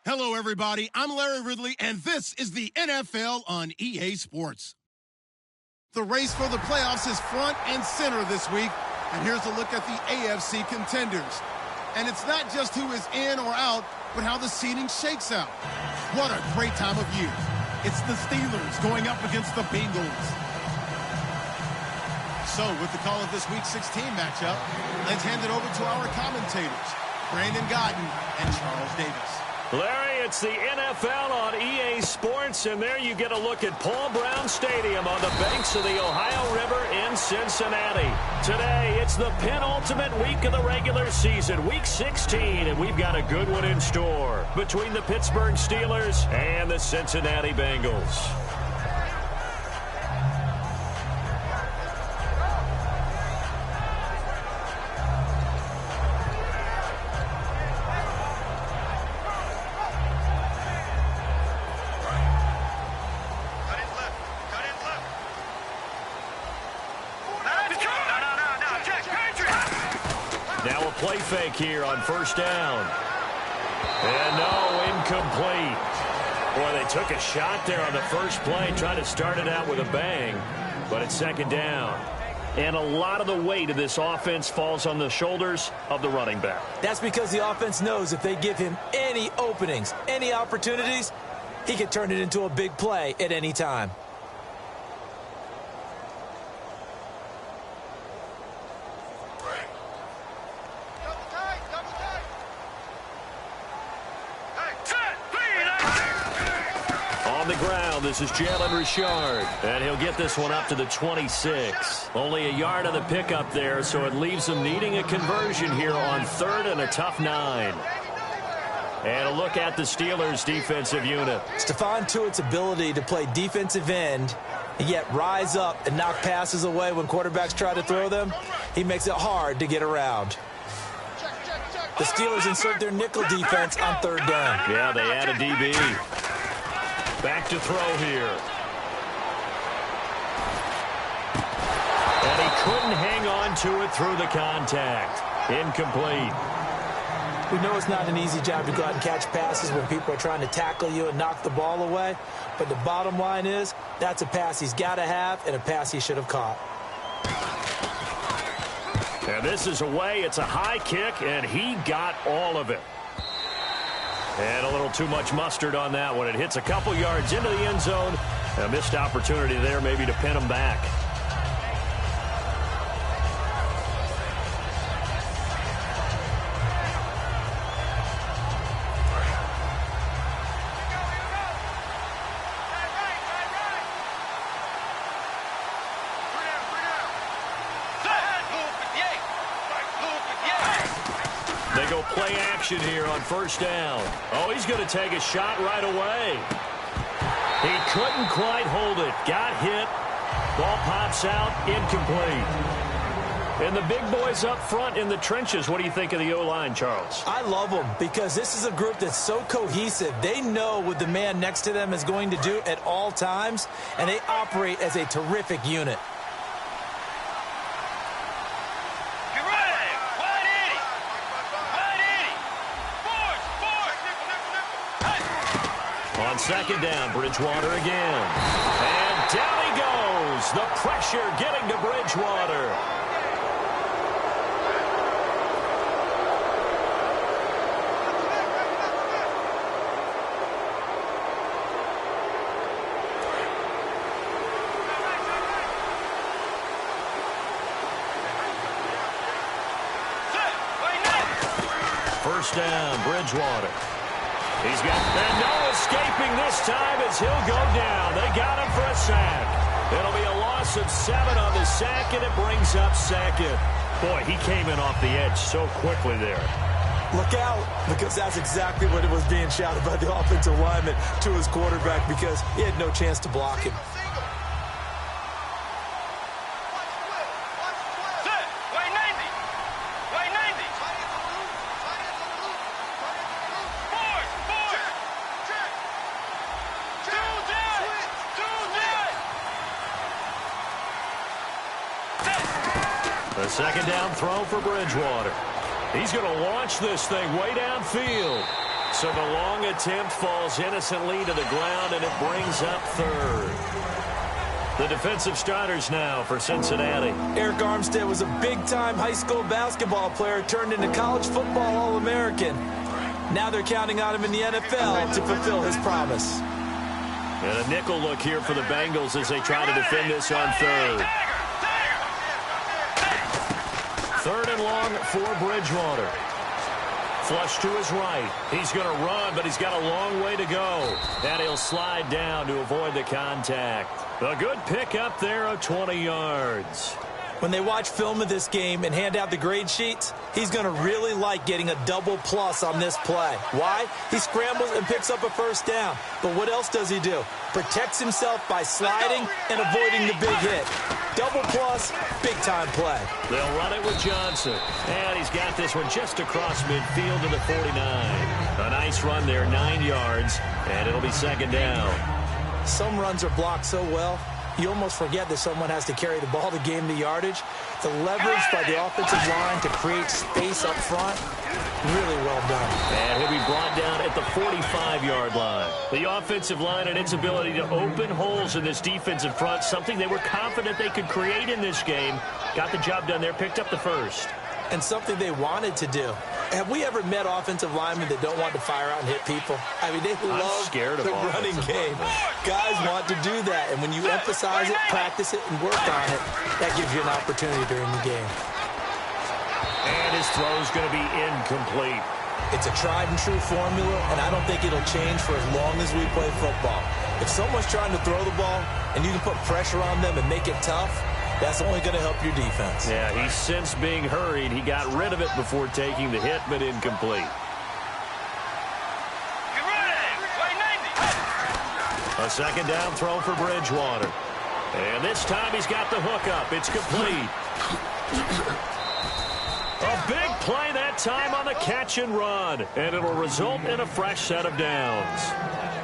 Hello, everybody. I'm Larry Ridley, and this is the NFL on EA Sports. The race for the playoffs is front and center this week, and here's a look at the AFC contenders. And it's not just who is in or out, but how the seeding shakes out. What a great time of year. It's the Steelers going up against the Bengals. So, with the call of this Week 16 matchup, let's hand it over to our commentators, Brandon Godden and Charles Davis. Larry, it's the NFL on EA Sports, and there you get a look at Paul Brown Stadium on the banks of the Ohio River in Cincinnati. Today, it's the penultimate week of the regular season, Week 16, and we've got a good one in store between the Pittsburgh Steelers and the Cincinnati Bengals. Now a play fake here on first down. And no, incomplete. Boy, they took a shot there on the first play, trying to start it out with a bang, but it's second down. And a lot of the weight of this offense falls on the shoulders of the running back. That's because the offense knows if they give him any openings, any opportunities, he can turn it into a big play at any time. This is Jalen Richard, and he'll get this one up to the 26. Only a yard on the pickup there, so it leaves them needing a conversion here on third and a tough 9. And a look at the Steelers' defensive unit. Stephon Tuitt's ability to play defensive end and yet rise up and knock passes away when quarterbacks try to throw them, he makes it hard to get around. The Steelers insert their nickel defense on third down. Yeah, they add a DB. Back to throw here. And he couldn't hang on to it through the contact. Incomplete. We know it's not an easy job to go out and catch passes when people are trying to tackle you and knock the ball away. But the bottom line is, that's a pass he's got to have and a pass he should have caught. And this is away. It's a high kick, and he got all of it. And a little too much mustard on that one. It hits a couple yards into the end zone. A missed opportunity there maybe to pin him back. They go play action here on first down. Oh, he's going to take a shot right away. He couldn't quite hold it. Got hit. Ball pops out. Incomplete. And the big boys up front in the trenches. What do you think of the O-line, Charles? I love them because this is a group that's so cohesive. They know what the man next to them is going to do at all times, and they operate as a terrific unit. On second down, Bridgewater again. And down he goes. The pressure getting to Bridgewater. First down, Bridgewater. He's got, and no escaping this time as he'll go down. They got him for a sack. It'll be a loss of 7 on the sack, and it brings up second. Boy, he came in off the edge so quickly there. Look out, because that's exactly what it was being shouted by the offensive lineman to his quarterback because he had no chance to block him. The second down throw for Bridgewater. He's going to launch this thing way downfield. So the long attempt falls innocently to the ground, and it brings up third. The defensive starters now for Cincinnati. Eric Armstead was a big-time high school basketball player turned into college football All-American. Now they're counting on him in the NFL to fulfill his promise. And a nickel look here for the Bengals as they try to defend this on third. Third and long for Bridgewater. Flush to his right. He's going to run, but he's got a long way to go. And he'll slide down to avoid the contact. A good pickup there of 20 yards. When they watch film of this game and hand out the grade sheets, he's going to really like getting a double plus on this play. Why? He scrambles and picks up a first down. But what else does he do? Protects himself by sliding and avoiding the big hit. Double plus, big-time play. They'll run it with Johnson. And he's got this one just across midfield to the 49. A nice run there, 9 yards, and it'll be second down. Some runs are blocked so well, you almost forget that someone has to carry the ball to gain the yardage. The leverage by the offensive line to create space up front, really well done. And he'll be brought down at the 45-yard line. The offensive line and its ability to open holes in this defensive front, something they were confident they could create in this game. Got the job done there, picked up the first. And something they wanted to do. Have we ever met offensive linemen that don't want to fire out and hit people? I mean, they love the running game. Guys want to do that, and when you emphasize it, practice it, and work on it, that gives you an opportunity during the game. And his throw is going to be incomplete. It's a tried-and-true formula, and I don't think it'll change for as long as we play football. If someone's trying to throw the ball, and you can put pressure on them and make it tough, that's only going to help your defense. Yeah, he's since being hurried. He got rid of it before taking the hit, but incomplete. A second down throw for Bridgewater. And this time he's got the hook up. It's complete. A big play that time on the catch and run. And it'll result in a fresh set of downs.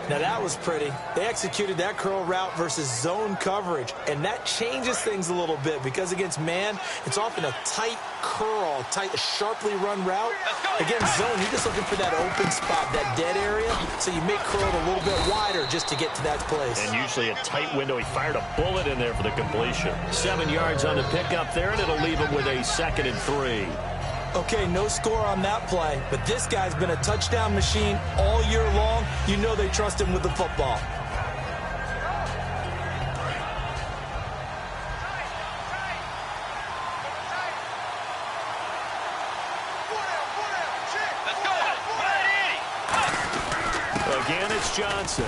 Now that was pretty. They executed that curl route versus zone coverage, and that changes things a little bit because against man, it's often a tight curl, tight, sharply run route. Against zone, you're just looking for that open spot, that dead area, so you make curl a little bit wider just to get to that place. And usually a tight window. He fired a bullet in there for the completion. 7 yards on the pickup there, and it'll leave him with a 2nd and 3. Okay, no score on that play, but this guy's been a touchdown machine all year long. You know they trust him with the football. Again, it's Johnson.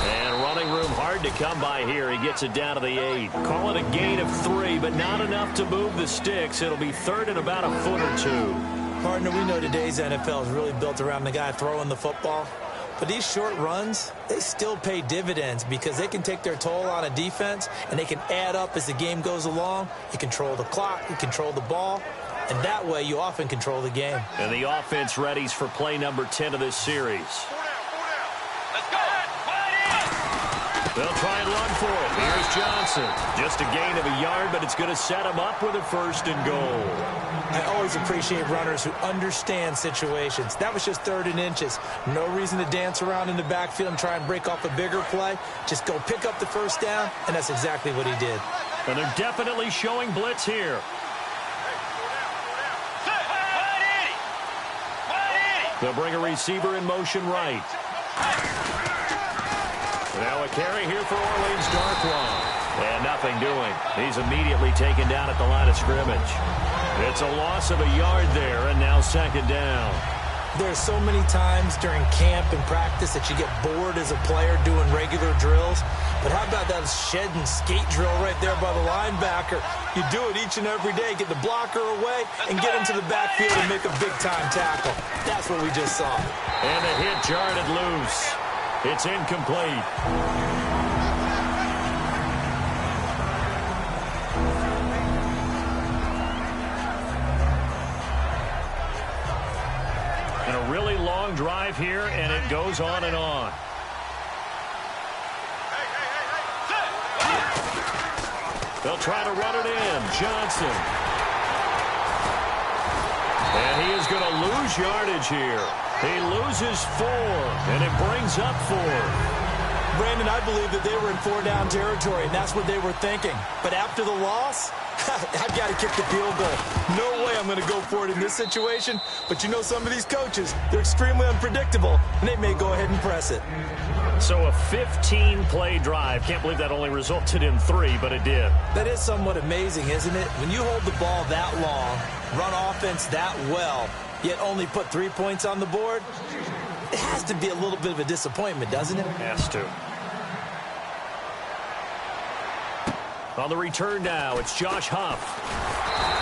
And running room hard to come by here. He gets it down to the 8. Call it a gain of 3, but not enough to move the sticks. It'll be third and about a foot or 2. Partner, we know today's NFL is really built around the guy throwing the football. But these short runs, they still pay dividends because they can take their toll on a defense, and they can add up as the game goes along. You control the clock, you control the ball, and that way you often control the game. And the offense readies for play number 10 of this series. They'll try and run for it. Here's Johnson. Just a gain of a yard, but it's going to set him up with a 1st and goal. I always appreciate runners who understand situations. That was just 3rd and inches. No reason to dance around in the backfield and try and break off a bigger play. Just go pick up the first down, and that's exactly what he did. And they're definitely showing blitz here. They'll bring a receiver in motion right. Now a carry here for Orleans Darkwa. And nothing doing. He's immediately taken down at the line of scrimmage. It's a loss of a yard there, and now 2nd down. There's so many times during camp and practice that you get bored as a player doing regular drills. But how about that shed and skate drill right there by the linebacker? You do it each and every day. Get the blocker away and get into the backfield and make a big-time tackle. That's what we just saw. And the hit jarred it loose. It's incomplete. And a really long drive here, and it goes on and on. They'll try to run it in. Johnson. And he is going to lose yardage here. He loses 4, and it brings up 4. Brandon, I believe that they were in 4-down territory, and that's what they were thinking. But after the loss, I've got to kick the field goal. No way I'm going to go for it in this situation. But you know, some of these coaches, they're extremely unpredictable, and they may go ahead and press it. So a 15-play drive. Can't believe that only resulted in 3, but it did. That is somewhat amazing, isn't it? When you hold the ball that long, run offense that well, yet only put 3 points on the board, it has to be a little bit of a disappointment, doesn't it? Has to. On the return now, it's Josh Huff.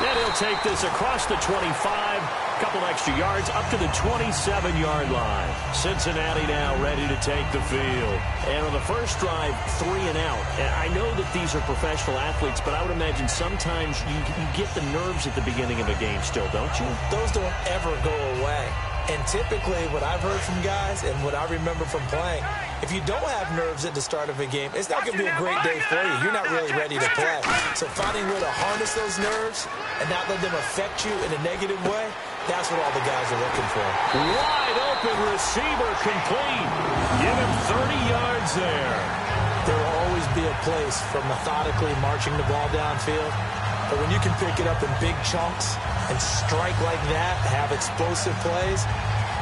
And he'll take this across the 25, a couple extra yards, up to the 27-yard line. Cincinnati now ready to take the field. And on the first drive, 3 and out. And I know that these are professional athletes, but I would imagine sometimes you get the nerves at the beginning of a game still, don't you? Those don't ever go away. And typically, what I've heard from guys and what I remember from playing, if you don't have nerves at the start of a game, it's not going to be a great day for you. You're not really ready to play. So finding a way to harness those nerves and not let them affect you in a negative way, that's what all the guys are looking for. Wide open receiver complete. Give him 30 yards there. There will always be a place for methodically marching the ball downfield. But when you can pick it up in big chunks and strike like that, have explosive plays,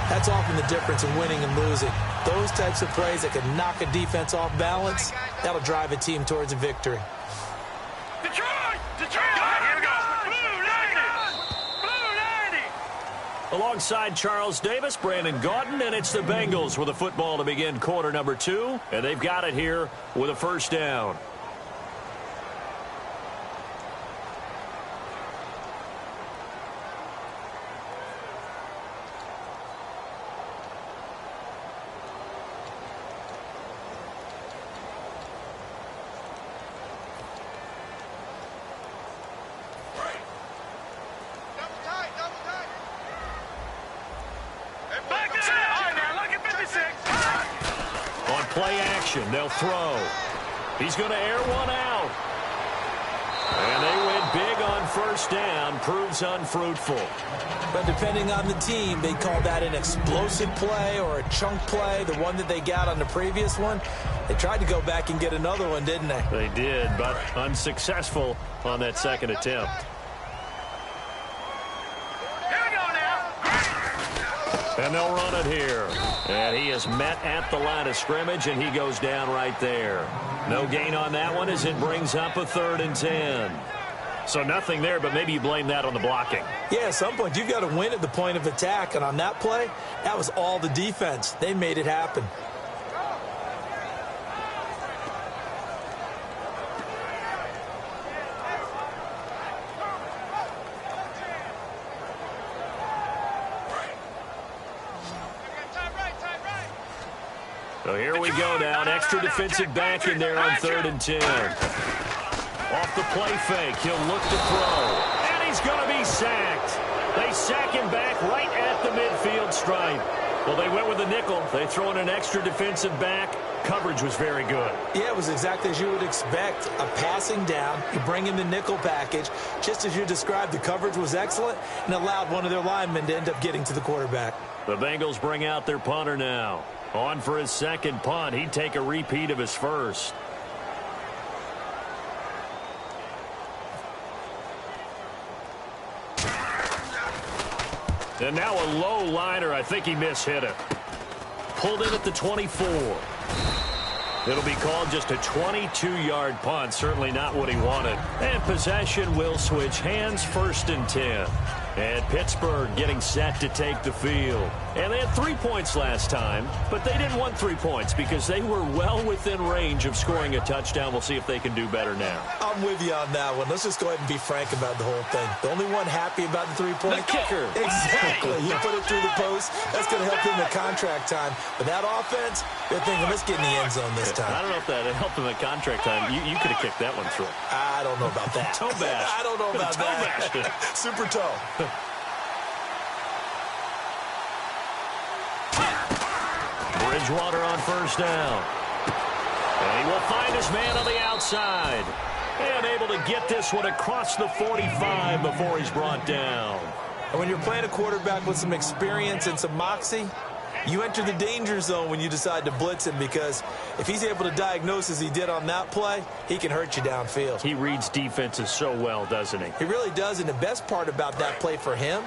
that's often the difference in winning and losing. Those types of plays that can knock a defense off balance, that'll drive a team towards a victory. Detroit! Here we go! Blue 90! Alongside Charles Davis, Brandon Gaudin, and it's the Bengals with a football to begin quarter number 2, and they've got it here with a first down. Play action. They'll throw. He's going to air one out. And they went big on first down. Proves unfruitful. But depending on the team, they call that an explosive play or a chunk play, the one that they got on the previous one. They tried to go back and get another one, didn't they? They did, but unsuccessful on that second attempt. And they'll run it here. And he is met at the line of scrimmage, and he goes down right there. No gain on that one as it brings up a 3rd and 10. So nothing there, but maybe you blame that on the blocking. Yeah, at some point, you've got to win at the point of attack. And on that play, that was all the defense. They made it happen. So here we go now. An extra defensive back in there on 3rd and 10. Off the play fake. He'll look to throw. And he's going to be sacked. They sack him back right at the midfield stripe. Well, they went with a nickel. They throw in an extra defensive back. Coverage was very good. Yeah, it was exactly as you would expect. A passing down. You bring in the nickel package. Just as you described, the coverage was excellent and allowed one of their linemen to end up getting to the quarterback. The Bengals bring out their punter now. On for his second punt. He'd take a repeat of his first. And now a low liner. I think he mishit it. Pulled in at the 24. It'll be called just a 22-yard punt. Certainly not what he wanted. And possession will switch hands. 1st and 10. And Pittsburgh getting set to take the field. And they had 3 points last time, but they didn't want 3 points because they were well within range of scoring a touchdown. We'll see if they can do better now. I'm with you on that one. Let's just go ahead and be frank about the whole thing. The only one happy about the 3-point kicker. Exactly. You put it through the post. That's going to help him at contract time. But that offense, they're thinking, let's get in the end zone this time. I don't know if that helped him at contract time. You could have kicked that one through. I don't know about that. Toe bash. I don't know about that. Super toe. Bridgewater on first down. And he will find his man on the outside. And able to get this one across the 45 before he's brought down. And when you're playing a quarterback with some experience and some moxie, You enter the danger zone when you decide to blitz him, because if he's able to diagnose as he did on that play, he can hurt you downfield. He reads defenses so well, doesn't he? He really does, and the best part about that play for him,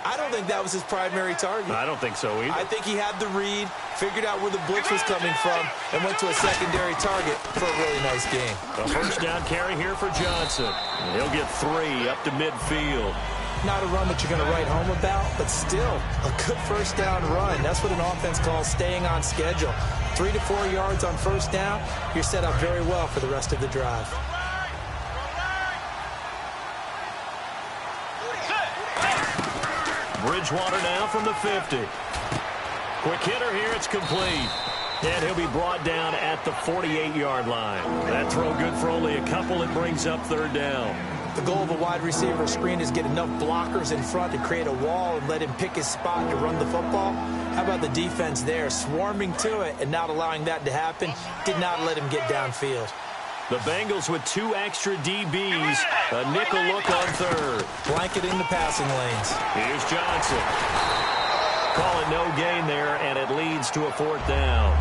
I don't think that was his primary target. I don't think so either. I think he had the read, figured out where the blitz was coming from, and went to a secondary target for a really nice game. A first down carry here for Johnson. And he'll get 3 up to midfield. Not a run that you're going to write home about, but still a good first down run. That's what an offense calls staying on schedule. 3 to 4 yards on first down, you're set up very well for the rest of the drive. Bridgewater now from the 50. Quick hitter here, it's complete. And he'll be brought down at the 48-yard line. That throw good for only a couple. It brings up third down. The goal of a wide receiver screen is get enough blockers in front to create a wall and let him pick his spot to run the football. How about the defense there, swarming to it and not allowing that to happen? Did not let him get downfield. The Bengals with 2 extra DBs. A nickel look on third. Blanketing the passing lanes. Here's Johnson. Call it no gain there, and it leads to a 4th down.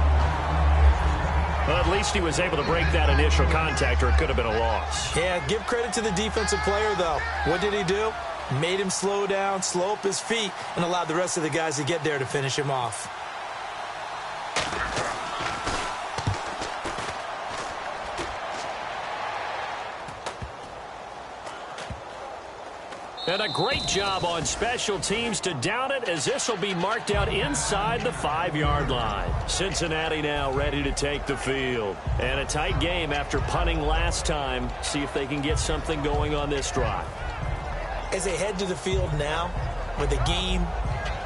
Well, at least he was able to break that initial contact, or it could have been a loss. Yeah, give credit to the defensive player, though. What did he do? Made him slow down, slow up his feet, and allowed the rest of the guys to get there to finish him off. And a great job on special teams to down it, as this will be marked out inside the 5-yard line. Cincinnati now ready to take the field. And a tight game after punting last time. See if they can get something going on this drive. As they head to the field now, with the game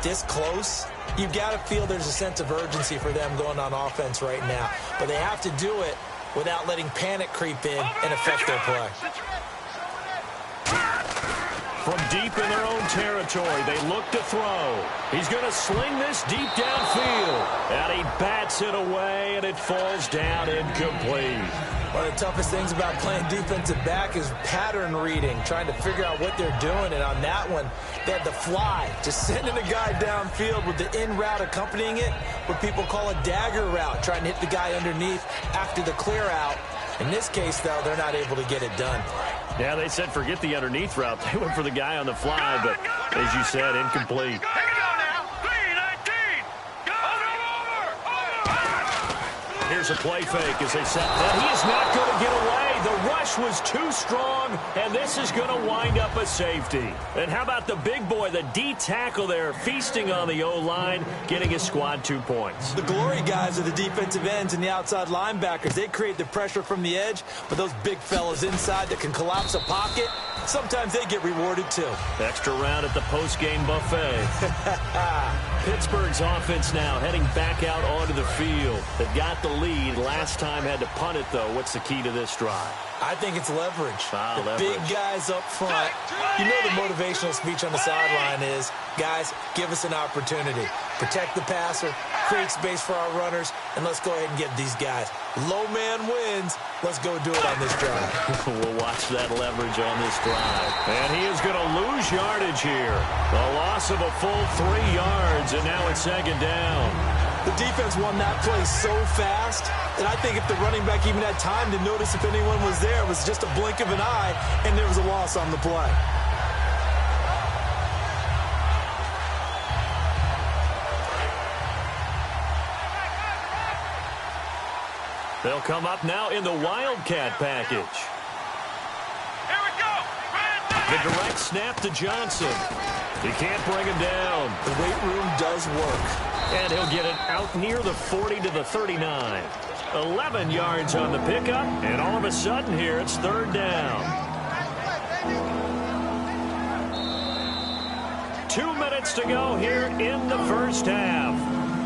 this close, you've got to feel there's a sense of urgency for them going on offense right now. But they have to do it without letting panic creep in and affect their play. From deep in their own territory, they look to throw. He's going to sling this deep downfield. And he bats it away, and it falls down incomplete. One of the toughest things about playing defensive back is pattern reading, trying to figure out what they're doing. And on that one, they had the fly, just sending a guy downfield with the in route accompanying it, what people call a dagger route, trying to hit the guy underneath after the clear out. In this case, though, they're not able to get it done. Yeah, they said forget the underneath route. They went for the guy on the fly, but as you said, incomplete. Here's a play fake as they set. And he is not going to get away. The rush was too strong, and this is going to wind up a safety. And how about the big boy, the D tackle there, feasting on the O-line, getting his squad 2 points. The glory guys are the defensive ends and the outside linebackers. They create the pressure from the edge, but those big fellas inside that can collapse a pocket, sometimes they get rewarded too. Extra round at the post-game buffet. Pittsburgh's offense now heading back out onto the field. They've got the lead. Last time had to punt it, though. What's the key to this drive? I think it's leverage. The leverage. Big guys up front. You know the motivational speech on the sideline is, guys, give us an opportunity. Protect the passer, create space for our runners, and let's go ahead and get these guys. Low man wins. Let's go do it on this drive. We'll watch that leverage on this drive. And he is going to lose yardage here. The loss of a full 3 yards, and now it's 2nd down. The defense won that play so fast that I think if the running back even had time to notice if anyone was there, it was just a blink of an eye, and there was a loss on the play. They'll come up now in the Wildcat package. Here we go. The direct snap to Johnson. He can't bring him down. The weight room does work. And he'll get it out near the 40 to the 39. 11 yards on the pickup, and all of a sudden here it's 3rd down. 2 minutes to go here in the first half.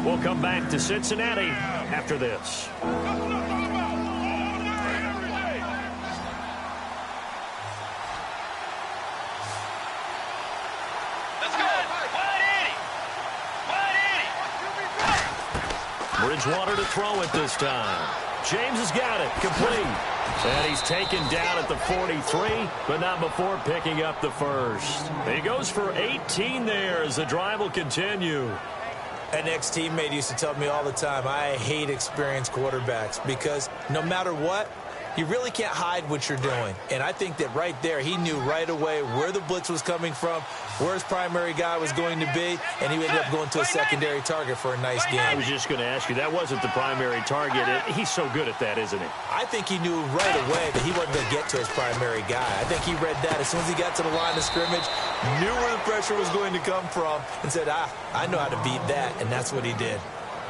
We'll come back to Cincinnati after this. Bridgewater to throw it this time. James has got it. Complete. And he's taken down at the 43, but not before picking up the first. He goes for 18 there as the drive will continue. An ex-teammate used to tell me all the time, I hate experienced quarterbacks because no matter what, you really can't hide what you're doing. And I think that right there, he knew right away where the blitz was coming from, where his primary guy was going to be, and he ended up going to a secondary target for a nice game. I was just going to ask you, that wasn't the primary target. He's so good at that, isn't he? I think he knew right away that he wasn't going to get to his primary guy. I think he read that as soon as he got to the line of scrimmage, knew where the pressure was going to come from, and said, I know how to beat that, and that's what he did.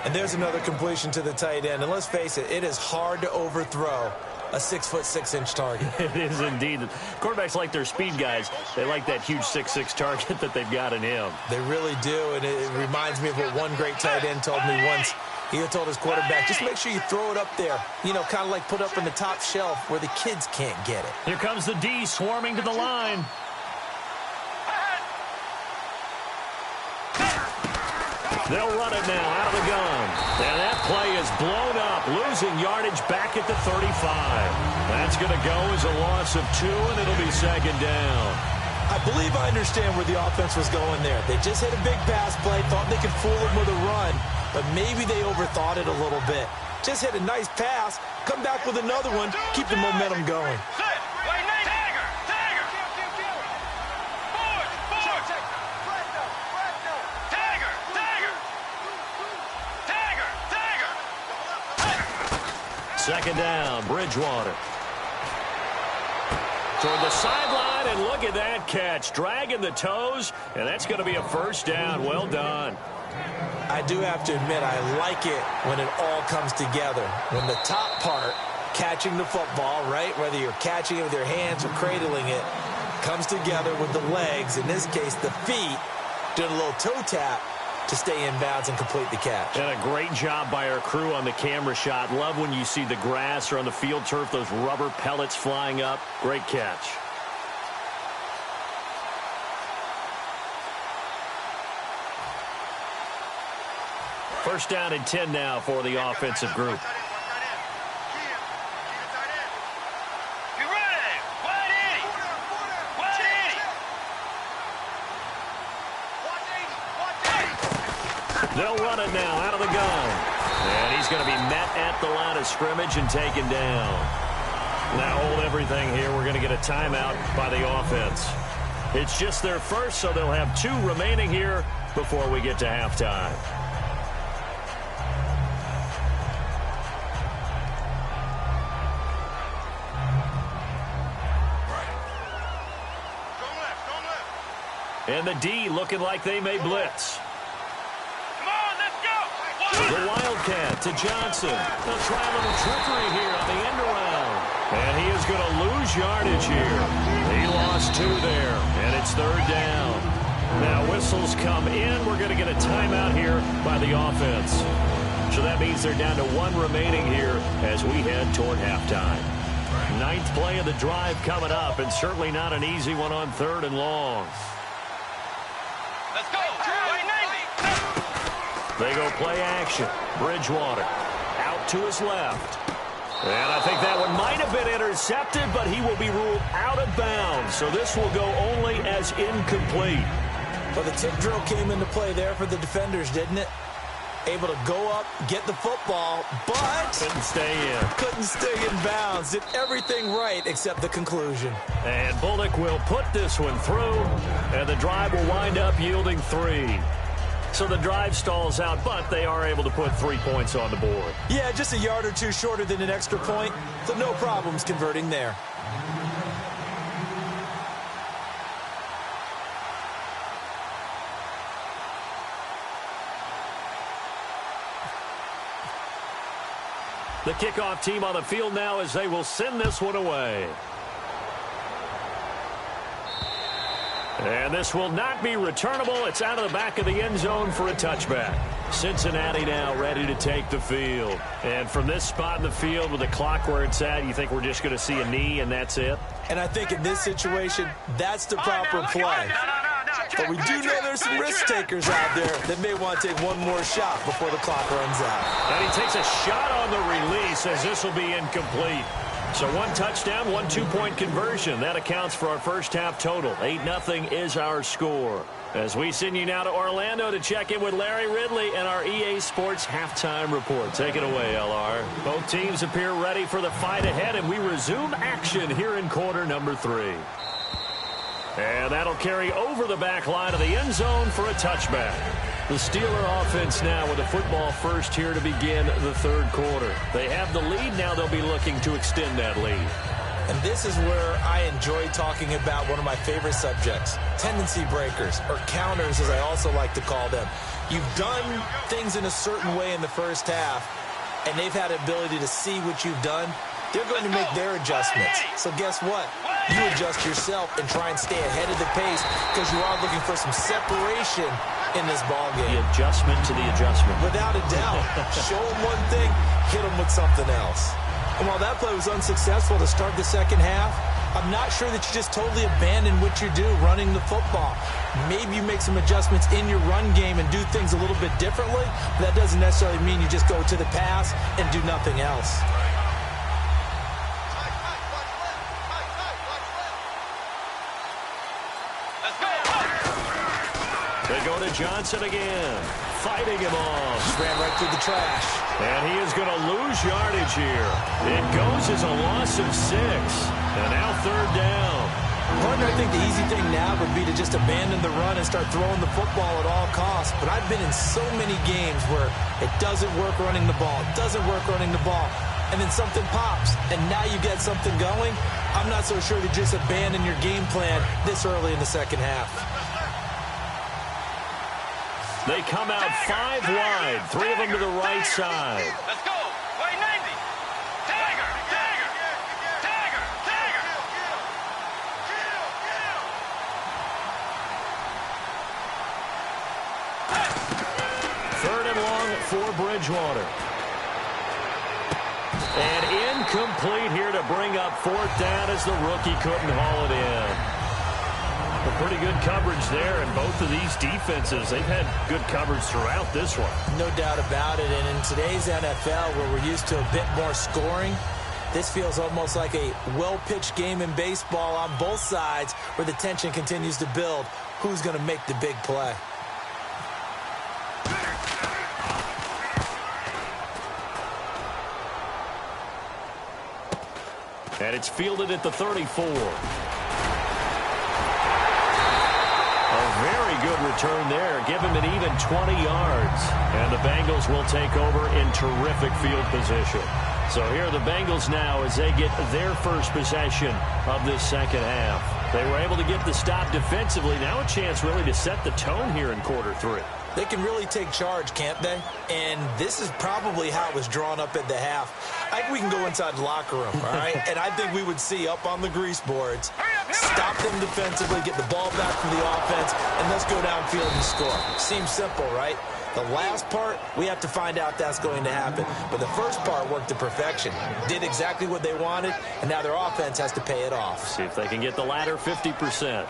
And there's another completion to the tight end. And let's face it, it is hard to overthrow a 6'6" target. It is indeed. Quarterbacks like their speed guys. They like that huge 6'6" target that they've got in him. They really do, and it reminds me of what one great tight end told me once. He told his quarterback, just make sure you throw it up there, kind of like put up in the top shelf where the kids can't get it. Here comes the D swarming to the line. They'll run it now out of the gun. And that play is blown up, losing yardage back at the 35. That's going to go as a loss of 2, and it'll be second down. I believe I understand where the offense was going there. They just hit a big pass play, thought they could fool them with a run, but maybe they overthought it a little bit. Just hit a nice pass, come back with another one, keep the momentum going. Second down, Bridgewater. Toward the sideline, and look at that catch. Dragging the toes, and that's going to be a first down. Well done. I do have to admit, I like it when it all comes together. When the top part, catching the football, right, whether you're catching it with your hands or cradling it, comes together with the legs, in this case the feet, doing a little toe tap to stay in bounds and complete the catch. And a great job by our crew on the camera shot. Love when you see the grass or on the field turf, those rubber pellets flying up. Great catch. First down and 10 now for the offensive group. They'll run it now out of the gun. And he's going to be met at the line of scrimmage and taken down. Now hold everything here. We're going to get a timeout by the offense. It's just their first, so they'll have 2 remaining here before we get to halftime. And the D looking like they may blitz. The Wildcat to Johnson. They'll try a little trickery here on the end around. And he is going to lose yardage here. He lost 2 there, and it's third down. Now whistles come in. We're going to get a timeout here by the offense. So that means they're down to 1 remaining here as we head toward halftime. 9th play of the drive coming up, and certainly not an easy one on 3rd and long. Let's go. They go play action. Bridgewater out to his left. And I think that one might have been intercepted, but he will be ruled out of bounds. So this will go only as incomplete. Well, the tip drill came into play there for the defenders, didn't it? Able to go up, get the football, but couldn't stay in. Couldn't stay in bounds. Did everything right except the conclusion. And Bullock will put this one through, and the drive will wind up yielding 3. So the drive stalls out, but they are able to put 3 points on the board. Yeah, just a yard or 2 shorter than an extra point, so no problems converting there. The kickoff team on the field now as they will send this one away. And this will not be returnable. It's out of the back of the end zone for a touchback. Cincinnati now ready to take the field. And from this spot in the field with the clock where it's at, you think we're just going to see a knee and that's it? And I think in this situation, that's the proper play. But we do know there's some risk takers out there that may want to take one more shot before the clock runs out. And he takes a shot on the release as this will be incomplete. So 1 touchdown, 1 2-point conversion. That accounts for our first half total. 8-0 is our score. As we send you now to Orlando to check in with Larry Ridley and our EA Sports halftime report. Take it away, LR. Both teams appear ready for the fight ahead, and we resume action here in quarter number 3. And that'll carry over the back line of the end zone for a touchback. The Steeler offense now with a football first here to begin the third quarter. They have the lead. Now they'll be looking to extend that lead. And this is where I enjoy talking about one of my favorite subjects, tendency breakers, or counters as I also like to call them. You've done things in a certain way in the first half, and they've had the ability to see what you've done. They're going to make their adjustments. So guess what? You adjust yourself and try and stay ahead of the pace because you are looking for some separation in this ballgame. The adjustment to the adjustment. Without a doubt. Show them one thing, hit them with something else. And while that play was unsuccessful to start the second half, I'm not sure that you just totally abandon what you do running the football. Maybe you make some adjustments in your run game and do things a little bit differently. But that doesn't necessarily mean you just go to the pass and do nothing else. They go to Johnson again, fighting him off. Ran right through the trash. And he is going to lose yardage here. It goes as a loss of 6. And now third down. Partner, I think the easy thing now would be to just abandon the run and start throwing the football at all costs. But I've been in so many games where it doesn't work running the ball. It doesn't work running the ball. And then something pops, and now you get something going. I'm not so sure to just abandon your game plan this early in the second half. They come out 5 wide, 3 of them to the right side. Let's go. Way 90. Tiger. Tiger. Tiger. Tiger. Third and long for Bridgewater. And incomplete here to bring up fourth down as the rookie couldn't haul it in. Pretty good coverage there, and both of these defenses, they've had good coverage throughout this one. No doubt about it, and in today's NFL, where we're used to a bit more scoring, this feels almost like a well-pitched game in baseball on both sides where the tension continues to build. Who's going to make the big play? And it's fielded at the 34. Very good return there. Give him an even 20 yards. And the Bengals will take over in terrific field position. So here are the Bengals now as they get their first possession of this second half. They were able to get the stop defensively. Now a chance really to set the tone here in quarter 3. They can really take charge, can't they? And this is probably how it was drawn up at the half. I think we can go inside the locker room, all right? And I think we would see up on the grease boards, stop them defensively, get the ball back from the offense, and let's go downfield and score. Seems simple, right? The last part, we have to find out that's going to happen. But the first part worked to perfection. Did exactly what they wanted, and now their offense has to pay it off. See if they can get the latter 50%.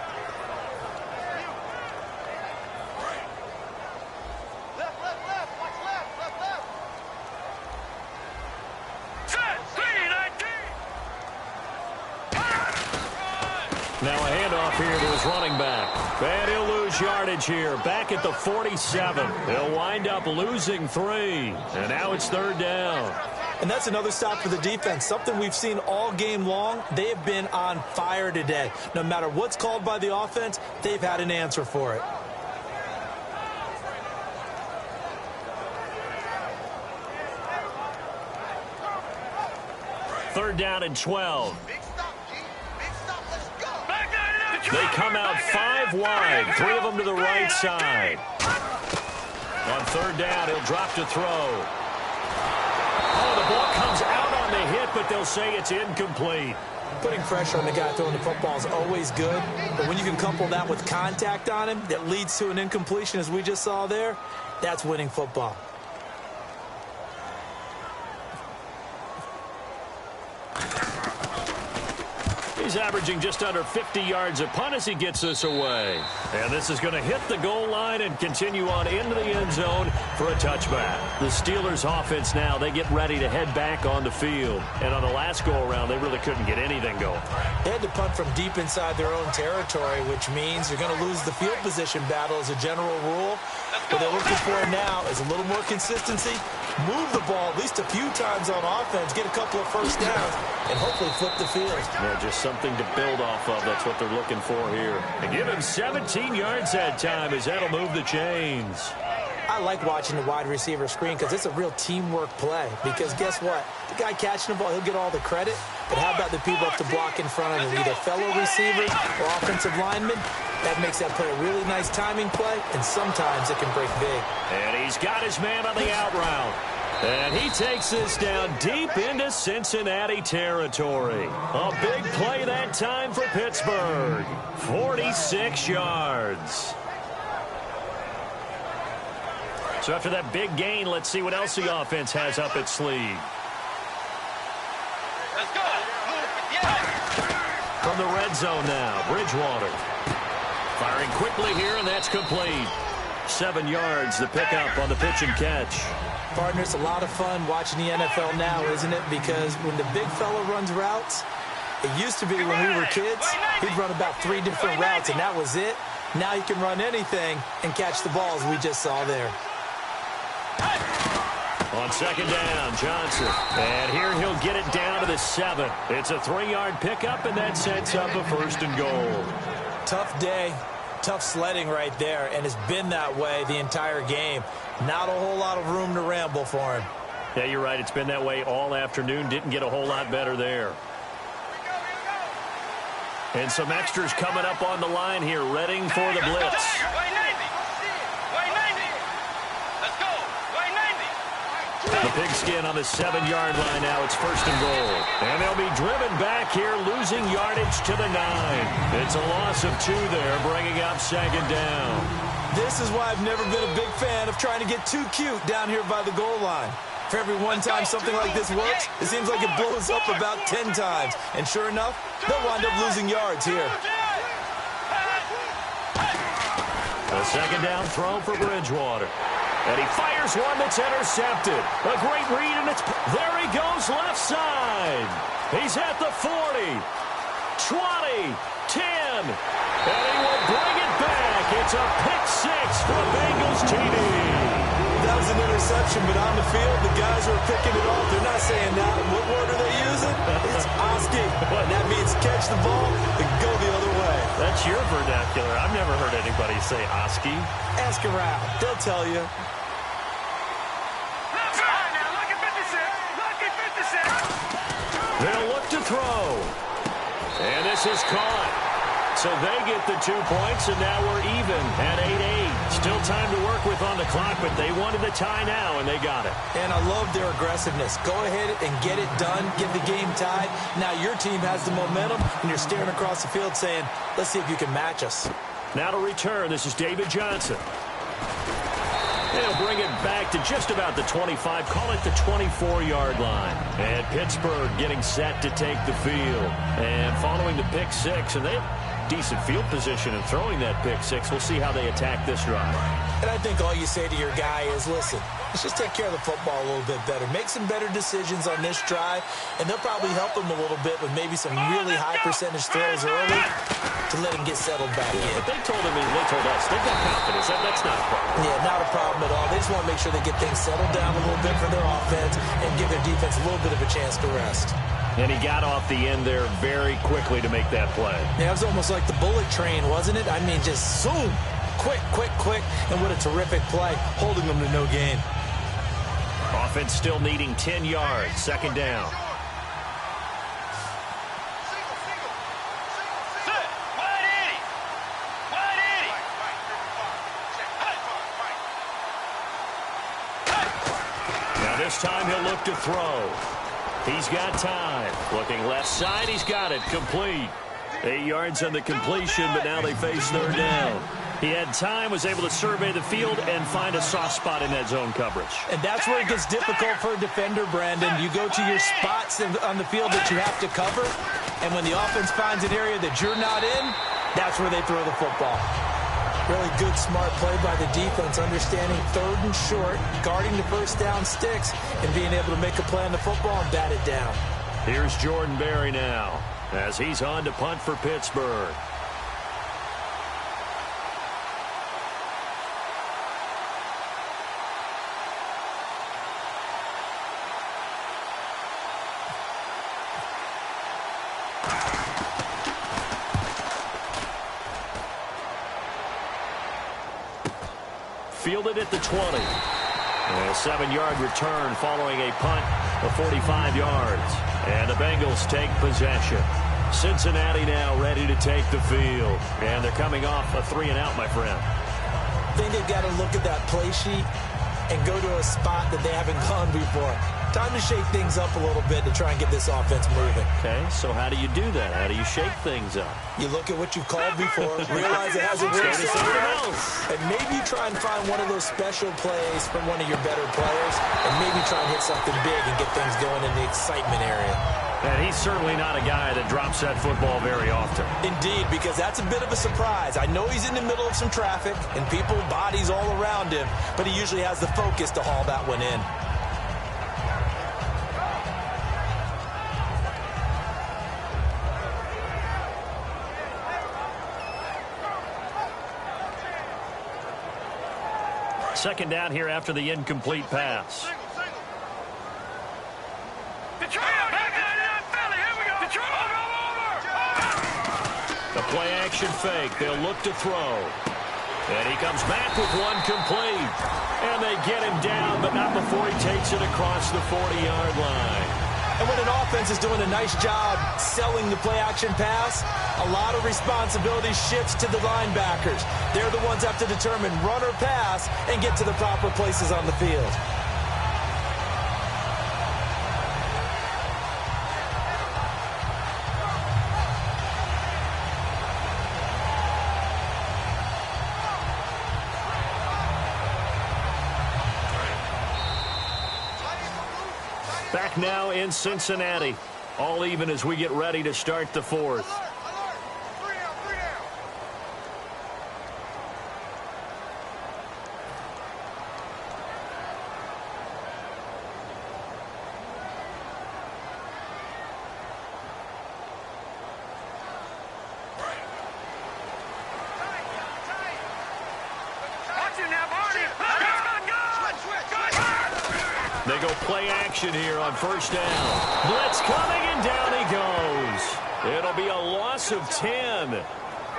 Now a handoff here to his running back. And he'll lose yardage here. Back at the 47. He'll wind up losing 3. And now it's third down. And that's another stop for the defense. Something we've seen all game long. They have been on fire today. No matter what's called by the offense, they've had an answer for it. Third down and 12. They come out 5 wide, 3 of them to the right side. On third down, he'll drop to throw. Oh, the ball comes out on the hit, but they'll say it's incomplete. Putting pressure on the guy throwing the football is always good, but when you can couple that with contact on him that leads to an incompletion, as we just saw there, that's winning football. He's averaging just under 50 yards a punt as he gets this away. And this is going to hit the goal line and continue on into the end zone for a touchback. The Steelers offense now, they get ready to head back on the field. And on the last go-around, they really couldn't get anything going. They had to punt from deep inside their own territory, which means you're going to lose the field position battle as a general rule. What they're looking for now is a little more consistency, move the ball at least a few times on offense, get a couple of first downs, and hopefully flip the field. Yeah, just something to build off of. That's what they're looking for here. And give him 17 yards that time as that'll move the chains. I like watching the wide receiver screen because it's a real teamwork play. Because guess what? The guy catching the ball, he'll get all the credit. But how about the people up to block in front of him, either fellow receivers or offensive linemen? That makes that play a really nice timing play, and sometimes it can break big. And he's got his man on the out route. And he takes this down deep into Cincinnati territory. A big play that time for Pittsburgh. 46 yards. So after that big gain, let's see what else the offense has up its sleeve. Let's go. From the red zone now, Bridgewater. Firing quickly here, and that's complete. 7 yards, the pickup on the pitch and catch. Partner, it's a lot of fun watching the NFL now, isn't it? Because when the big fella runs routes, it used to be when we were kids, he'd run about 3 different routes, and that was it. Now he can run anything and catch the balls we just saw there. On second down, Johnson. And here he'll get it down to the 7. It's a 3-yard pickup, and that sets up a 1st and goal. Tough day, tough sledding right there, and it's been that way the entire game. Not a whole lot of room to ramble for him. Yeah, you're right. It's been that way all afternoon. Didn't get a whole lot better there. And some extras coming up on the line here, readying for the blitz. The pigskin on the 7-yard line now. It's 1st and goal. And they'll be driven back here, losing yardage to the 9. It's a loss of 2 there, bringing up 2nd down. This is why I've never been a big fan of trying to get too cute down here by the goal line. For every one time something like this works, it seems like it blows up about 10 times. And sure enough, they'll wind up losing yards here. A 2nd down throw for Bridgewater. And he fires one that's intercepted. A great read, and it's there he goes left side. He's at the 40, 20, 10, and he will bring it back. It's a pick-6 for Bengals TD. That was an interception, but on the field, the guys who are picking it off, they're not saying that. What word are they using? It's Oski. And that means catch the ball and go the other way. That's your vernacular. I've never heard anybody say Oski. Ask around. They'll tell you. They'll look to throw. And this is caught. So they get the 2 points, and now we're even at 8-8. Still time to work with on the clock, but they wanted the tie now, and they got it. And I love their aggressiveness. Go ahead and get it done. Get the game tied. Now your team has the momentum, and you're staring across the field saying, let's see if you can match us. Now to return, this is David Johnson. They'll bring it back to just about the 25, call it the 24-yard line. And Pittsburgh getting set to take the field. And following the pick-6, and they have decent field position in throwing that pick-6. We'll see how they attack this drive. And I think all you say to your guy is, listen, let's just take care of the football a little bit better. Make some better decisions on this drive, and they'll probably help him a little bit with maybe some really high percentage throws early to let him get settled back in. But they told us, they've got confidence. That's not a problem. Yeah, not a problem at all. They just want to make sure they get things settled down a little bit for their offense and give their defense a little bit of a chance to rest. And he got off the end there very quickly to make that play. Yeah, it was almost like the bullet train, wasn't it? I mean, just zoom. Quick, quick, quick. And what a terrific play, holding them to no gain. Offense still needing 10 yards. 2nd down. Now this time he'll look to throw. He's got time. Looking left side, he's got it. Complete. 8 yards on the completion, but now they face 3rd down. He had time, was able to survey the field and find a soft spot in that zone coverage. And that's where it gets difficult for a defender, Brandon. You go to your spots on the field that you have to cover, And when the offense finds an area that you're not in, that's where they throw the football. Really good, smart play by the defense, understanding third and short, guarding the first down sticks, and being able to make a play on the football and bat it down. Here's Jordan Berry now as he's on to punt for Pittsburgh. Fielded at the 20. A 7-yard return following a punt of 45 yards. And the Bengals take possession. Cincinnati now ready to take the field. And they're coming off a 3-and-out, my friend. I think they've got to look at that play sheet and go to a spot that they haven't gone before. Time to shake things up a little bit to try and get this offense moving. Okay, so how do you do that? How do you shake things up? You look at what you've called before, realize it hasn't worked so well, and maybe try and find one of those special plays from one of your better players, and maybe try and hit something big and get things going in the excitement area. And he's certainly not a guy that drops that football very often. Indeed, because that's a bit of a surprise. I know he's in the middle of some traffic and people, bodies all around him, but he usually has the focus to haul that one in. Second down here after the incomplete pass. The play action fake. They'll look to throw. And he comes back with one complete. And they get him down, but not before he takes it across the 40-yard line. And when an offense is doing a nice job selling the play-action pass, a lot of responsibility shifts to the linebackers. They're the ones that have to determine run or pass and get to the proper places on the field. Back now in Cincinnati. All even as we get ready to start the fourth. They go play action here on first down. Blitz coming, and down he goes. It'll be a loss of 10.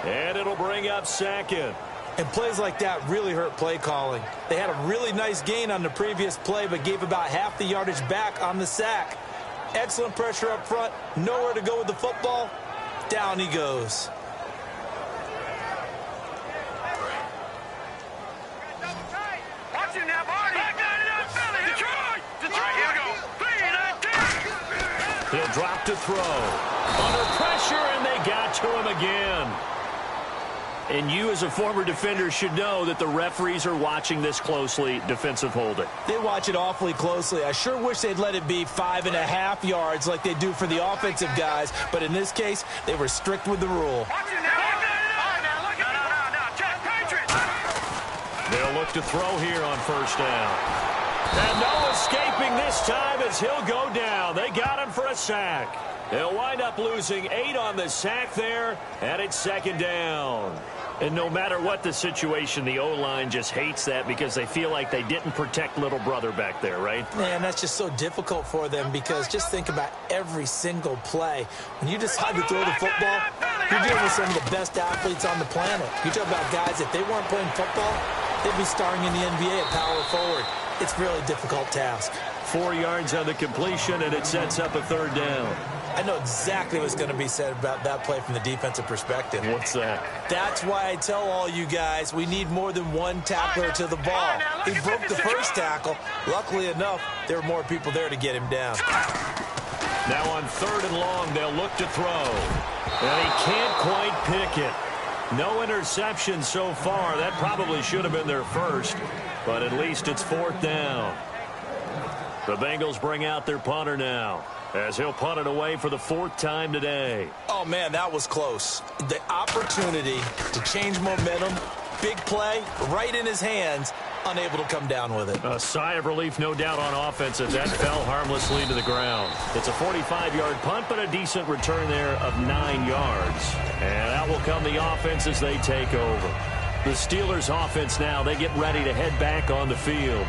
And it'll bring up second. And plays like that really hurt play calling. They had a really nice gain on the previous play, but gave about half the yardage back on the sack. Excellent pressure up front. Nowhere to go with the football. Down he goes. He'll drop to throw. Under pressure, and they got to him again. And you, as a former defender, should know that the referees are watching this closely, defensive holding. They watch it awfully closely. I sure wish they'd let it be 5.5 yards like they do for the offensive guys. But in this case, they were strict with the rule. They'll look to throw here on first down. And no escaping this time as he'll go down. They got him for a sack. They'll wind up losing 8 on the sack there, and it's second down. And no matter what the situation, the O-line just hates that because they feel like they didn't protect little brother back there, right? Man, that's just so difficult for them because just think about every single play. When you decide to throw the football, you're dealing with some of the best athletes on the planet. You talk about guys, if they weren't playing football, they'd be starring in the NBA at power forward. It's a really difficult task. 4 yards on the completion, and it sets up a third down. I know exactly what's going to be said about that play from the defensive perspective. What's that? That's why I tell all you guys we need more than one tackler to the ball. He broke the first tackle. Luckily enough, there were more people there to get him down. Now on third and long, they'll look to throw. And he can't quite pick it. No interception so far. That probably should have been their first. But at least it's fourth down. The Bengals bring out their punter now. as he'll punt it away for the 4th time today. Oh, man, that was close. The opportunity to change momentum, big play, right in his hands, unable to come down with it. A sigh of relief, no doubt, on offense as that fell harmlessly to the ground. It's a 45-yard punt, but a decent return there of 9 yards. And out will come the offense as they take over. The Steelers' offense now, they get ready to head back on the field.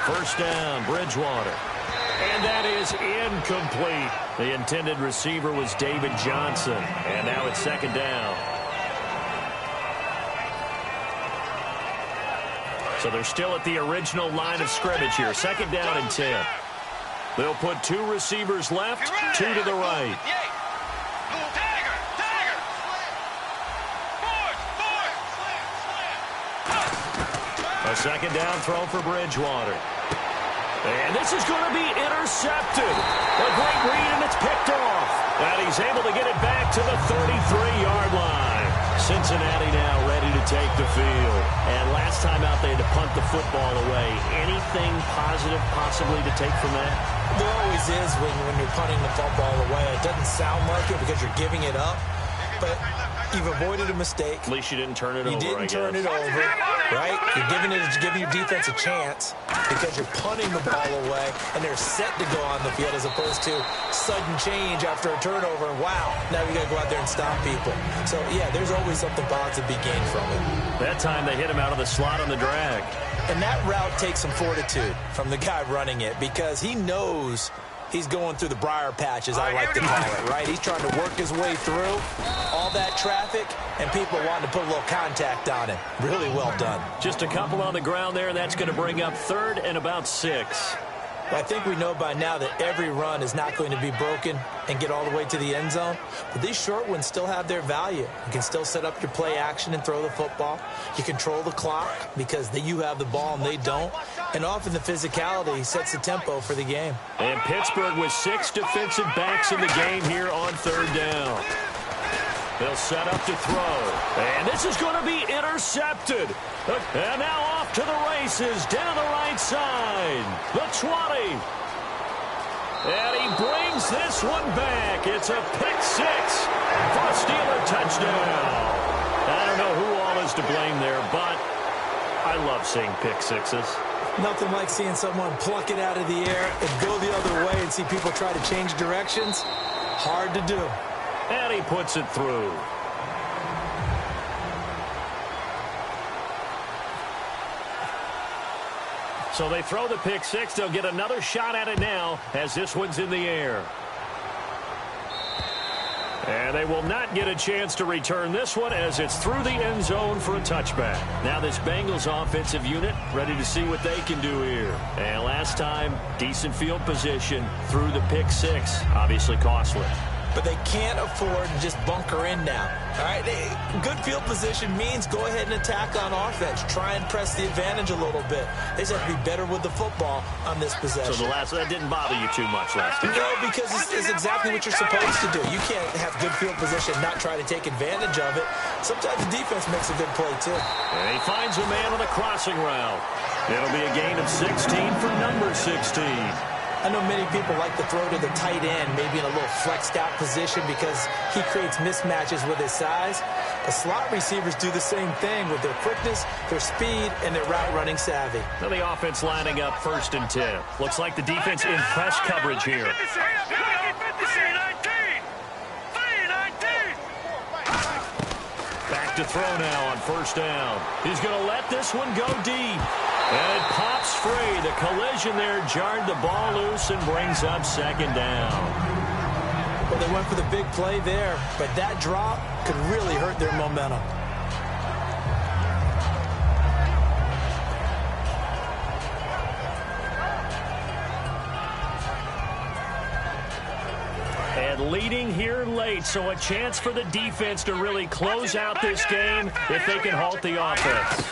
First down, Bridgewater. And that is incomplete. The intended receiver was David Johnson. And now it's 2nd down. So they're still at the original line of scrimmage here. 2nd down and 10. They'll put 2 receivers left, 2 to the right. A 2nd down throw for Bridgewater. And this is going to be intercepted. A great read, and it's picked off. And he's able to get it back to the 33-yard line. Cincinnati now ready to take the field. And last time out, they had to punt the football away. Anything positive possibly to take from that? There always is when you're punting the football away. It doesn't sound like it because you're giving it up. But you've avoided a mistake. At least you didn't turn it over, You didn't turn it over, right? You're giving your defense a chance because you're punting the ball away, and they're set to go on the field as opposed to sudden change after a turnover. And wow, now you got to go out there and stop people. So, yeah, there's always something positive to be gained from it. That time they hit him out of the slot on the drag. And that route takes some fortitude from the guy running it because he knows he's going through the briar patch, as I like to call it, right? He's trying to work his way through all that traffic, and people wanting to put a little contact on him. Really well done. Just a couple on the ground there, and that's going to bring up 3rd and about 6. Well, I think we know by now that every run is not going to be broken and get all the way to the end zone. But these short ones still have their value. You can still set up your play action and throw the football. You control the clock because you have the ball and they don't. And often the physicality sets the tempo for the game. And Pittsburgh with 6 defensive backs in the game here on 3rd down. They'll set up to throw. And this is going to be intercepted. And now off to the races down the right side. The 20. And he brings this one back. It's a pick 6 for a Steeler touchdown. I don't know who all is to blame there, but I love seeing pick 6s. Nothing like seeing someone pluck it out of the air and go the other way and see people try to change directions. Hard to do. And he puts it through. So they throw the pick 6. They'll get another shot at it now as this one's in the air. And they will not get a chance to return this one as it's through the end zone for a touchback. Now this Bengals offensive unit ready to see what they can do here. And last time, decent field position through the pick 6. Obviously costly. But they can't afford to just bunker in now. All right, good field position means go ahead and attack on offense. Try and press the advantage a little bit. They just have to be better with the football on this possession. So that didn't bother you too much last time? No, because it's exactly what you're supposed to do. You can't have good field position, not try to take advantage of it. Sometimes the defense makes a good play, too. And he finds a man on the crossing route. It'll be a gain of 16 for number 16. I know many people like to throw to the tight end, maybe in a little flexed out position because he creates mismatches with his size. The slot receivers do the same thing with their quickness, their speed, and their route running savvy. Now the offense lining up 1st and 10. Looks like the defense in press coverage here. Back to throw now on 1st down. He's going to let this one go deep. And it pops free. The collision there jarred the ball loose and brings up 2nd down. Well, they went for the big play there, but that drop could really hurt their momentum. And leading here late, so a chance for the defense to really close out this game if they can halt the offense.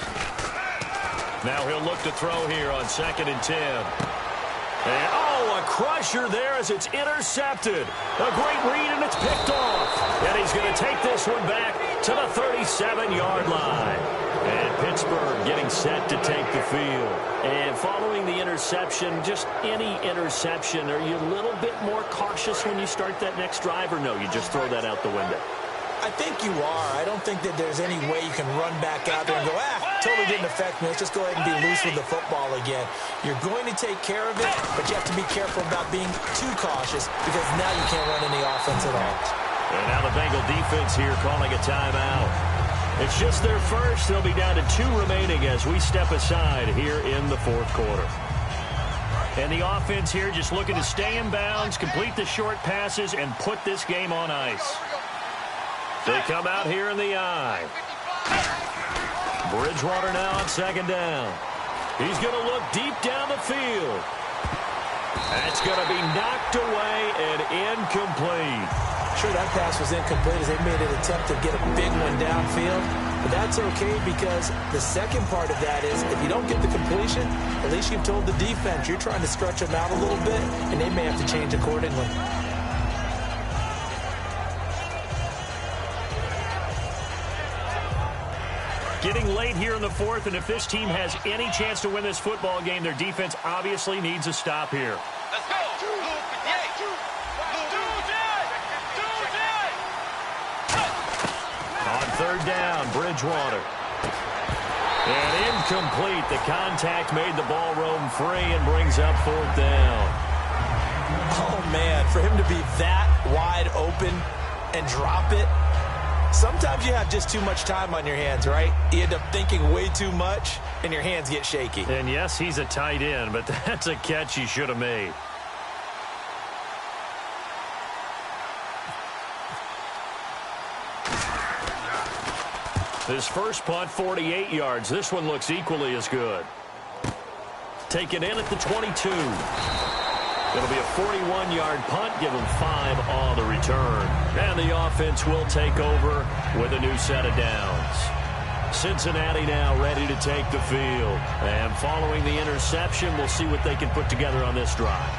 Now he'll look to throw here on 2nd and 10. And, a crusher there as it's intercepted. A great read, and it's picked off. And he's going to take this one back to the 37-yard line. And Pittsburgh getting set to take the field. And following the interception, just any interception, are you a little bit more cautious when you start that next drive, or no, you just throw that out the window? I think you are. I don't think that there's any way you can run back out there and go, totally didn't affect me. Let's just go ahead and be loose with the football again. You're going to take care of it, but you have to be careful about being too cautious because now you can't run any offense at all. And now the Bengal defense here calling a timeout. It's just their first. They'll be down to 2 remaining as we step aside here in the fourth quarter. And the offense here just looking to stay in bounds, complete the short passes, and put this game on ice. They come out here in the eye. Bridgewater now on second down. He's going to look deep down the field. That's going to be knocked away and incomplete. Sure, that pass was incomplete as they made an attempt to get a big one downfield. But that's okay because the second part of that is if you don't get the completion, at least you've told the defense you're trying to stretch them out a little bit, and they may have to change accordingly. Getting late here in the fourth, and if this team has any chance to win this football game, their defense obviously needs a stop here. Let's go. On third down, Bridgewater. And incomplete. The contact made the ball roam free and brings up fourth down. Oh, man, for him to be that wide open and drop it. Sometimes you have just too much time on your hands, right? You end up thinking way too much, and your hands get shaky. And yes, he's a tight end, but that's a catch he should have made. His first punt, 48 yards. This one looks equally as good. Taken in at the 22. It'll be a 41-yard punt, give him 5 on the return. And the offense will take over with a new set of downs. Cincinnati now ready to take the field. And following the interception, we'll see what they can put together on this drive.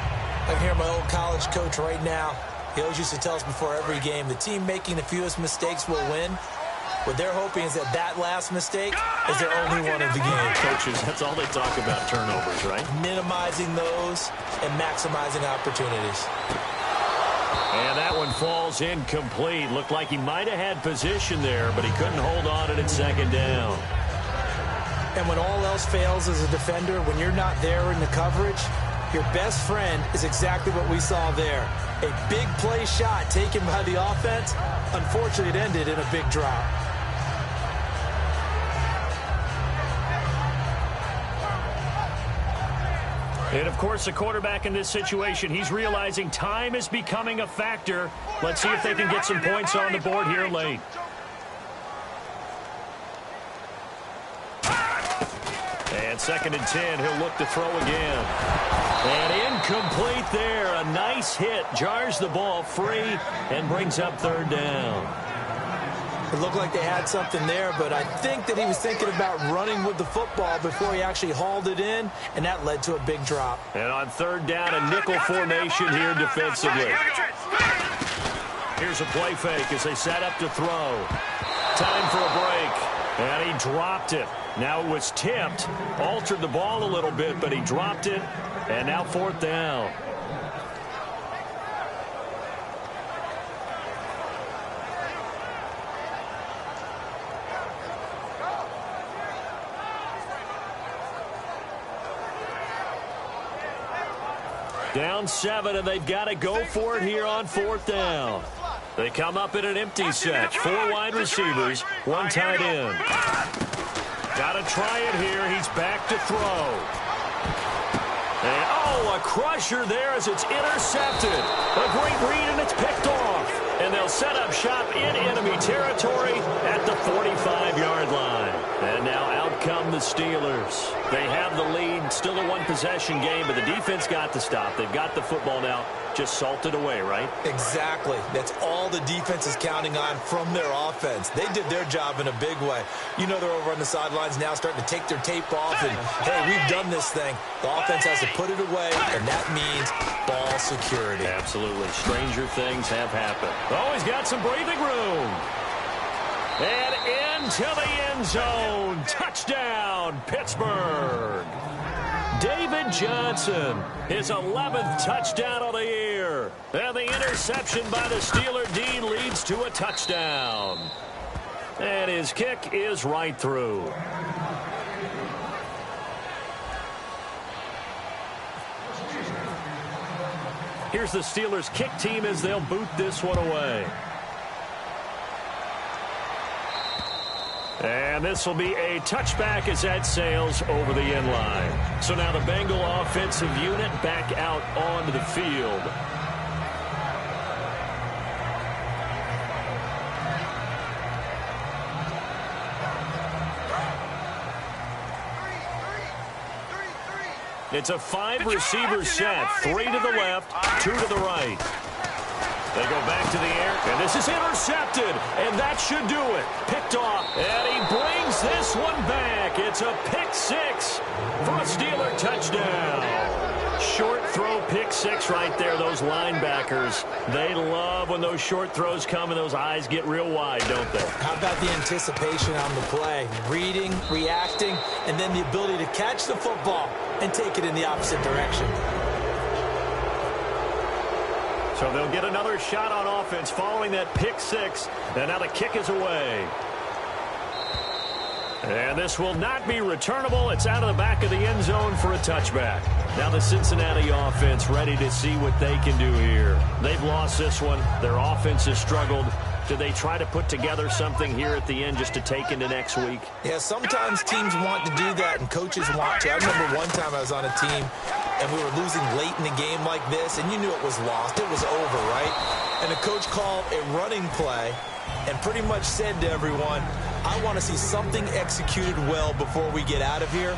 I can hear my old college coach right now. He always used to tell us before every game, the team making the fewest mistakes will win. What they're hoping is that last mistake is their only one of the game. Coaches, that's all they talk about, turnovers, right? Minimizing those and maximizing opportunities. And that one falls incomplete. Looked like he might have had position there, but he couldn't hold on to it at second down. And when all else fails as a defender, when you're not there in the coverage, your best friend is exactly what we saw there. A big play shot taken by the offense. Unfortunately, it ended in a big drop. And, of course, the quarterback in this situation, he's realizing time is becoming a factor. Let's see if they can get some points on the board here late. And second and 10, he'll look to throw again. And incomplete there. A nice hit. Jars the ball free and brings up third down. It looked like they had something there, but I think that he was thinking about running with the football before he actually hauled it in, and that led to a big drop. And on third down, a nickel formation here defensively. Here's a play fake as they set up to throw. Time for a break, and he dropped it. Now it was tipped, altered the ball a little bit, but he dropped it, and now fourth down. Down 7, and they've got to go for it here on fourth down. They come up in an empty set. 4 wide receivers, 1 tight end. Got to try it here. He's back to throw. And, a crusher there as it's intercepted. A great read, and it's picked off. And they'll set up shop in enemy territory at the 45-yard line. And now out come the Steelers. They have the lead, still a one-possession game, but the defense got to stop. They've got the football now, just salted away, right? Exactly. That's all the defense is counting on from their offense. They did their job in a big way. You know they're over on the sidelines now starting to take their tape off and, hey, we've done this thing. The offense has to put it away, and that means ball security. Absolutely. Stranger things have happened. Oh, he's got some breathing room. And into the end zone. Touchdown, Pittsburgh. David Johnson, his 11th touchdown of the year. And the interception by the Steeler D leads to a touchdown. And his kick is right through. Here's the Steelers kick team as they'll boot this one away. And this will be a touchback as that sails over the end line. So now the Bengal offensive unit back out onto the field. It's a 5-receiver set. 3 to the left, 2 to the right. They go back to the air, and this is intercepted, and that should do it. Picked off, and he brings this one back. It's a pick 6 for a Steeler touchdown. Short throw pick 6 right there. Those linebackers, they love when those short throws come and those eyes get real wide, don't they? How about the anticipation on the play? Reading, reacting, and then the ability to catch the football and take it in the opposite direction. So they'll get another shot on offense following that pick 6. And now the kick is away. And this will not be returnable. It's out of the back of the end zone for a touchback. Now the Cincinnati offense ready to see what they can do here. They've lost this one. Their offense has struggled. Do they try to put together something here at the end just to take into next week? Yeah, sometimes teams want to do that and coaches want to. I remember one time I was on a team and we were losing late in the game like this, and you knew it was lost. It was over, right? And the coach called a running play and pretty much said to everyone, I want to see something executed well before we get out of here.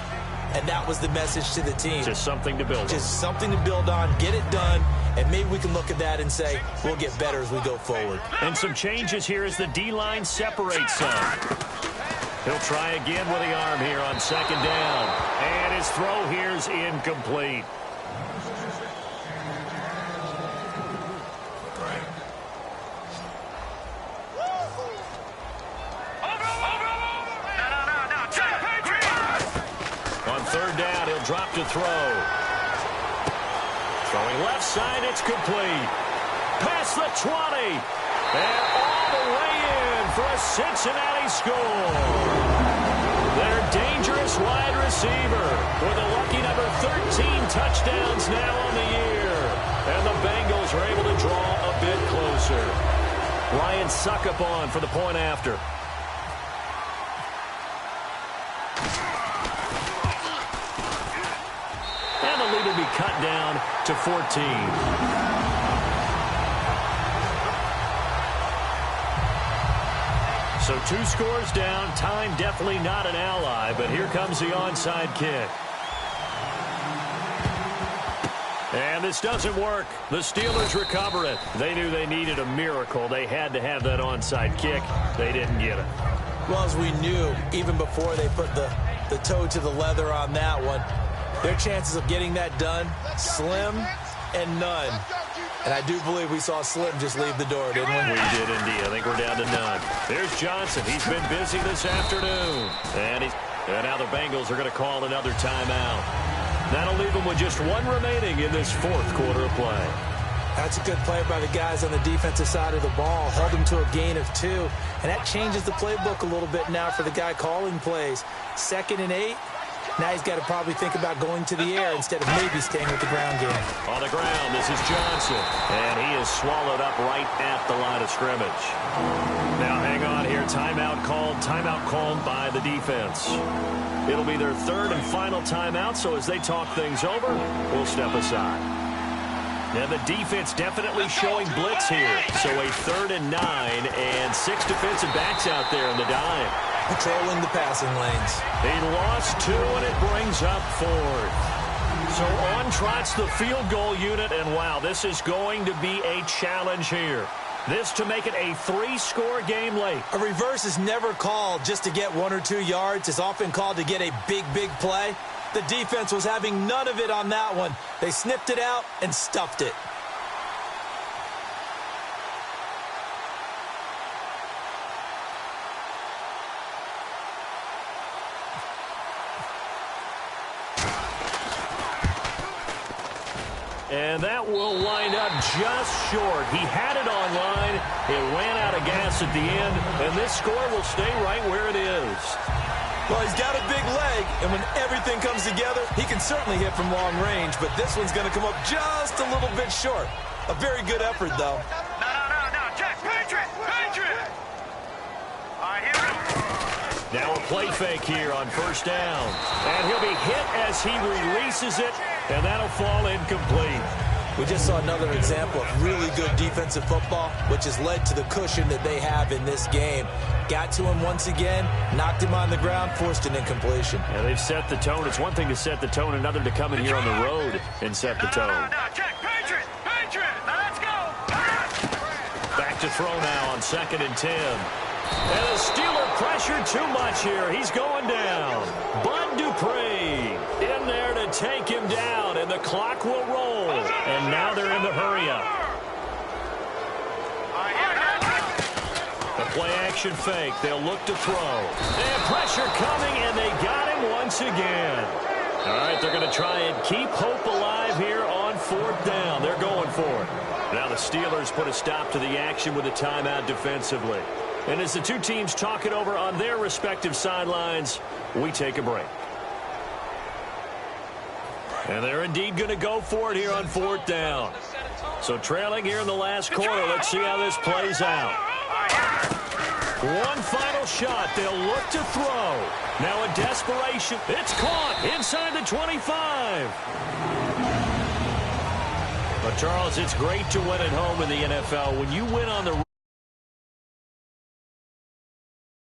And that was the message to the team. Just something to build on. Just something to build on, get it done, and maybe we can look at that and say, we'll get better as we go forward. And some changes here as the D-line separates some. He'll try again with the arm here on second down. And his throw here is incomplete. On third down, he'll drop to throw. Throwing left side, it's complete. Past the 20. And all the way in for a Cincinnati score. Their dangerous wide receiver with a lucky number 13 touchdowns now on the year. And the Bengals are able to draw a bit closer. Ryan Suckup on for the point after. And the lead will be cut down to 14. So 2 scores down. Time definitely not an ally, but here comes the onside kick. And this doesn't work. The Steelers recover it. They knew they needed a miracle. They had to have that onside kick. They didn't get it. Well, as we knew, even before they put the toe to the leather on that one, their chances of getting that done, slim and none. And I do believe we saw Slim just leave the door, didn't we? We did indeed. I think we're down to none. There's Johnson. He's been busy this afternoon. And now the Bengals are going to call another timeout. That'll leave them with just 1 remaining in this 4th quarter of play. That's a good play by the guys on the defensive side of the ball. Held them to a gain of 2. And that changes the playbook a little bit now for the guy calling plays. 2nd and 8. Now he's got to probably think about going to the air instead of maybe staying with the ground game. On the ground, this is Johnson. And he is swallowed up right at the line of scrimmage. Now hang on here. Timeout called by the defense. It'll be their 3rd and final timeout, so as they talk things over, we'll step aside. And the defense definitely showing blitz here. So a 3rd and 9 and 6 defensive backs out there in the dime. patrolling the passing lanes. He lost 2, and it brings up 4th. So on trots the field goal unit, and wow, this is going to be a challenge here. This to make it a 3-score game late. A reverse is never called just to get 1 or 2 yards. It's often called to get a big, big play. The defense was having none of it on that one. They snipped it out and stuffed it. And that will wind up just short. He had it online. It ran out of gas at the end, and this score will stay right where it is. Well, he's got a big leg, and when everything comes together, he can certainly hit from long range, but this one's going to come up just a little bit short. A very good effort, though. No, Jack, Patriot! All right, here we go. Now a play fake here on 1st down. And he'll be hit as he releases it, and that'll fall incomplete. We just saw another example of really good defensive football, which has led to the cushion that they have in this game. Got to him once again, knocked him on the ground, forced an incompletion. Yeah, they've set the tone. It's one thing to set the tone, another to come in here on the road and set the tone. No, Jack, Patriot! Now let's go! Back to throw now on 2nd and 10. And the Steeler pressured too much here. He's going down. Bud Dupree in there to take him down, and the clock will roll. And now they're in the hurry-up. The play-action fake. They'll look to throw. They have pressure coming, and they got him once again. All right, they're going to try and keep hope alive here on 4th down. They're going for it. Now the Steelers put a stop to the action with a timeout defensively. And as the two teams talk it over on their respective sidelines, we take a break. And they're indeed going to go for it here on 4th down. So trailing here in the last quarter, let's see how this plays out. One final shot. They'll look to throw. Now in desperation, it's caught inside the 25. But, Charles, it's great to win at home in the NFL. When you win on the